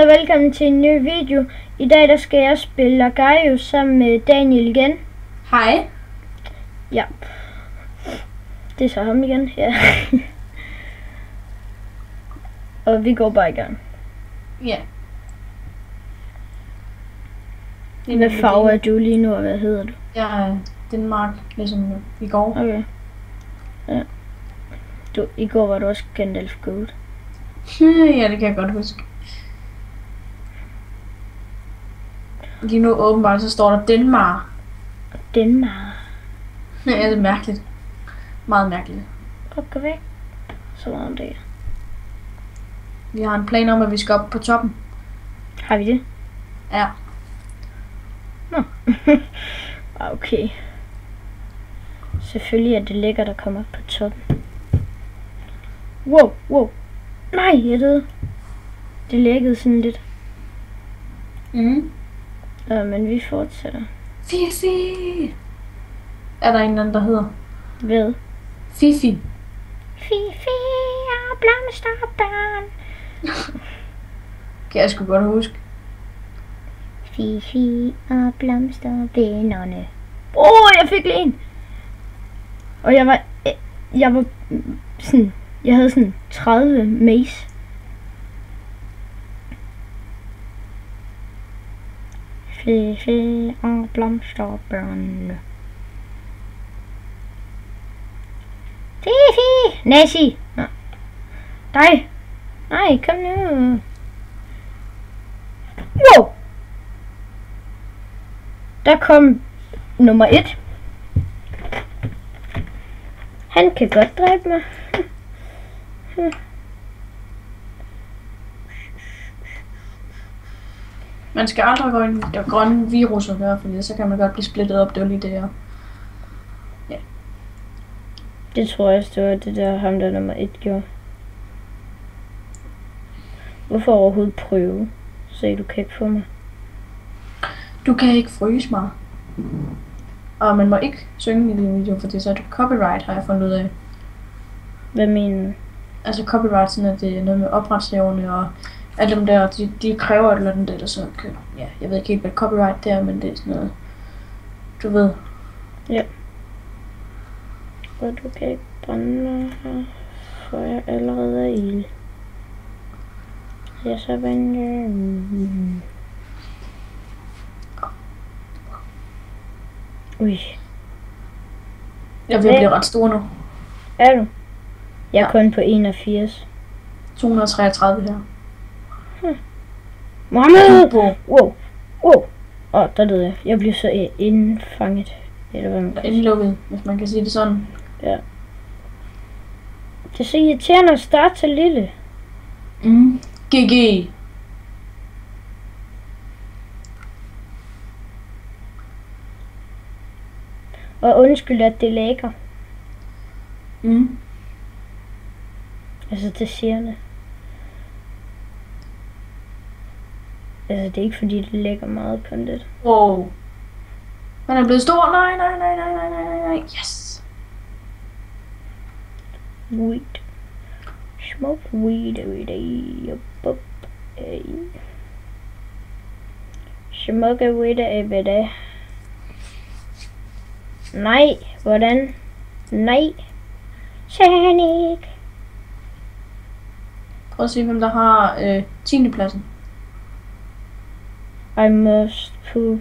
Og velkommen til en ny video. I dag der skal jeg spille Lagario sammen med Daniel igen. Hej. Ja. Det er så ham igen. Ja. Og vi går bare i gang. Ja. Hvad farve er du lige nu, og hvad hedder du? Jeg er Danmark, ligesom i går. Okay. Ja. I går var du også Gandalf Gold. Ja, det kan jeg godt huske. Lige nu åbenbart, så står der Danmark. Danmark. Ja, det er mærkeligt. Meget mærkeligt. Og gå væk. Så meget det. Vi har en plan om, at vi skal op på toppen. Har vi det? Ja. Nå. Okay. Selvfølgelig er det lækkert at komme op på toppen. Wow. Nej, jeg døde. Det lækkede sådan lidt. Mhm. Men vi fortsætter. Fifi! Er der en eller anden, der hedder? Hvad? Fifi. Fifi og blomsterbørn. Kan jeg sgu godt huske. Fifi og blomstervennerne. Jeg fik lige en. Og jeg var sådan, jeg havde sådan 30 mace. Fifi og blomsterbørnene. Fifi! Nessie! Nå. Dig! Nej, kom nu! Wow! Der kom nummer 1. Han kan godt dræbe mig. Man skal aldrig gå ind i der grønne viruser der, fordi så kan man godt blive splittet op. Det var lige det her. Ja. Det tror jeg, det var det der ham der nummer 1 gjorde. Hvorfor overhovedet prøve? Så du kan ikke få mig. Du kan ikke fryse mig. Og man må ikke synge i din video, fordi så er det copyright, har jeg fundet ud af. Hvad mener du? Altså copyright, sådan at det er noget med ophavshaverne og alle dem der, de kræver et eller andet, der så kan, ja, jeg ved ikke helt, hvad copyright det er, men det er sådan noget, du ved. Ja. Og du kan ikke brænde mig her, for jeg allerede er ild. Jeg så vender. Ui. Jeg vil blive ret stor nu. Er du? Jeg er Ja. kun på 81. 233 her. Mohammed! Wow. Der døde jeg. Jeg blev så indfanget. Eller hvad man kan sige. Indlukket, hvis man kan sige det sådan. Ja. Det er så irriterende at starte så lille. GG. Og undskyld, at det lækker. Altså, det siger det. Altså, det er ikke fordi, det lægger meget content. Wow. Han er blevet stor. Nej. Yes. Weed. Smoke weed every day. Smoke weed every day. Nej, hvordan? Nej. Sonic. Prøv at se, hvem der har 10. pladsen. I must poop.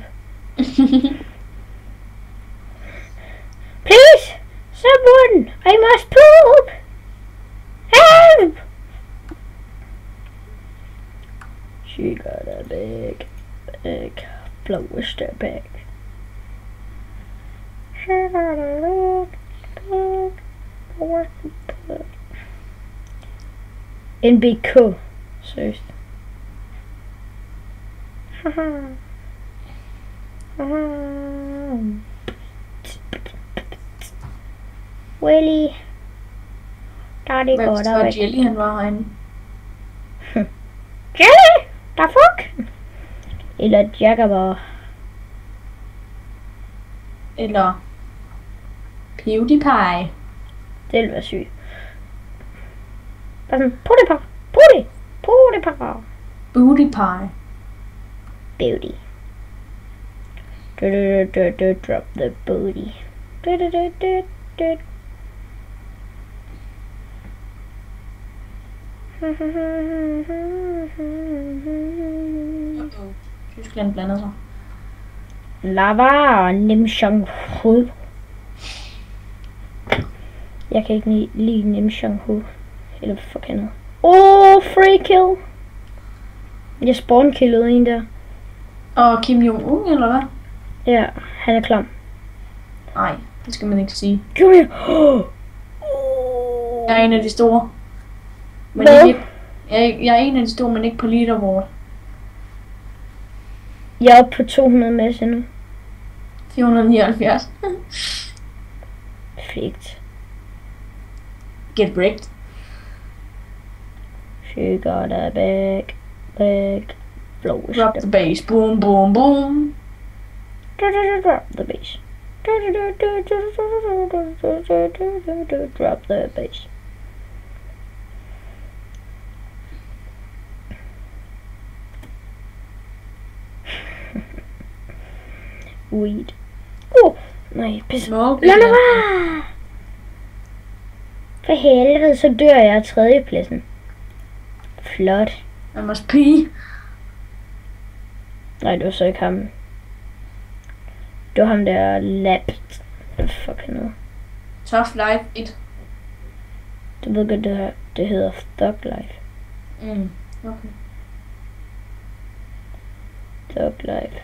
Please, someone, I must poop. Help! She got a big blower bag. She got a big blower bag. En BK, seriøst. Willy. Der er det Hvem godt tror væk. Jelly han var herinde? Jelly! Der fuck! Eller Jagger. Eller PewDiePie. Det ville være sygt. Bare sådan, putte. Booty pie. Booty. Drop the booty. Tyskland blander sig. Lava Nimshang-hu. Jeg kan ikke lide Nimshang-hu. Eller hvad fuck han hedder. Free kill. Jeg spawn-killede en der. Og Kim Jong-un, eller hvad? Ja, han er klam. Nej, det skal man ikke sige. Kom her. Jeg er en af de store. Men Hvad? ikke, jeg er en af de store, men ikke på leaderboard. Jeg er oppe på 200 masse nu. 479. Figt. Get wrecked. She got a bag. Blows. Drop the bass. Boom, boom, boom. Drop the bass. Drop the bass. Weed. Nej, pisse. Lad mig være! For helvede, så dør jeg af tredjepladsen. Flot. I must pee. Nej, det var så ikke ham. Det var ham der lapped. Hvad fuck han hedder? Tough life 1. Du ved godt, det hedder Thug Life. Okay. Thug Life.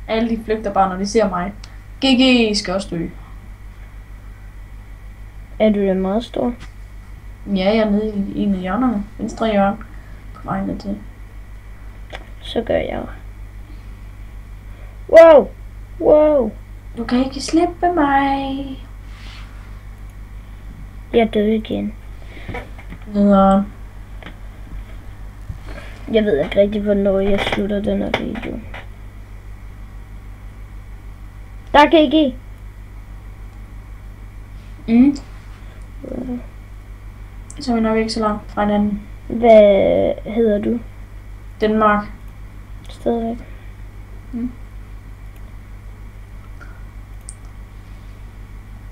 Alle de flygter bare, når de ser mig. GG skal også dø. Er du det meget stor? Ja, jeg er nede i en af hjørnerne. Venstre hjørne. På vej ned til. Så gør jeg. Wow! Wow! Du kan ikke slippe mig. Jeg døde igen. Videre. Jeg ved ikke rigtig, hvornår jeg slutter den her video. Der er GG. Så er vi nok ikke så langt fra hinanden. Hvad hedder du? Danmark. Stadigvæk.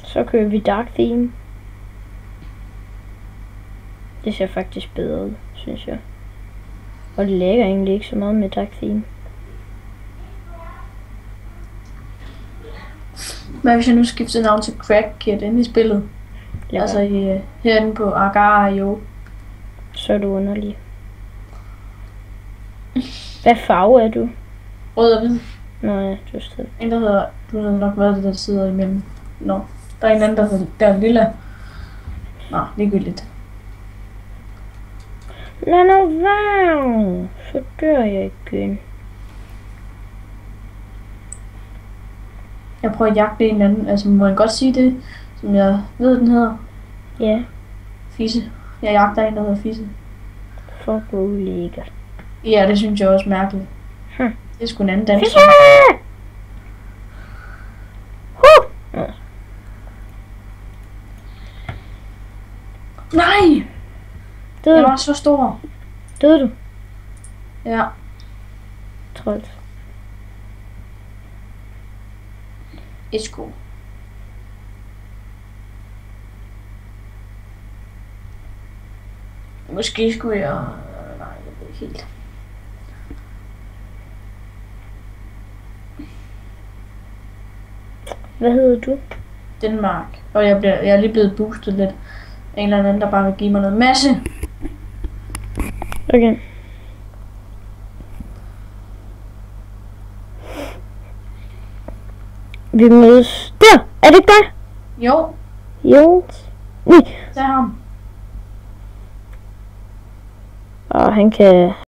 Så kører vi Dark Theme. Det ser faktisk bedre ud, synes jeg. Og det lægger egentlig ikke så meget med Dark Theme. Hvad hvis jeg nu skifter navn til Crack Kid inde i spillet? Lad Altså være. herinde på Agar.io. Så er du underlig. Hvad farve er du? Rød og hvid. Nå ja, du er stadig. En der hedder, du har nok været det, der sidder imellem. Nå, der er en anden, der hedder, der er lilla. Nå, ligegyldigt. Lad nu være. Så dør jeg igen. Jeg prøver at jagte en anden, altså må jeg godt sige det, som jeg ved, den hedder. Ja. Fisse. Jeg jagter en, der hedder Fisse. Fuck, hvor ulækkert. Ja, det synes jeg også mærkeligt. Det er sgu en anden dansk. Fisse! Nej! Døde Jeg du? var så stor. Døde du? Ja. Træls. Esko. Måske skulle jeg... Nej, jeg ved ikke helt. Hvad hedder du? Danmark. Og jeg er lige blevet boostet lidt. En eller anden, der bare vil give mig noget masse. Okay. Vi mødes der. Er det ikke dig? Jo, Jo. Nej. det er ham. Og han kan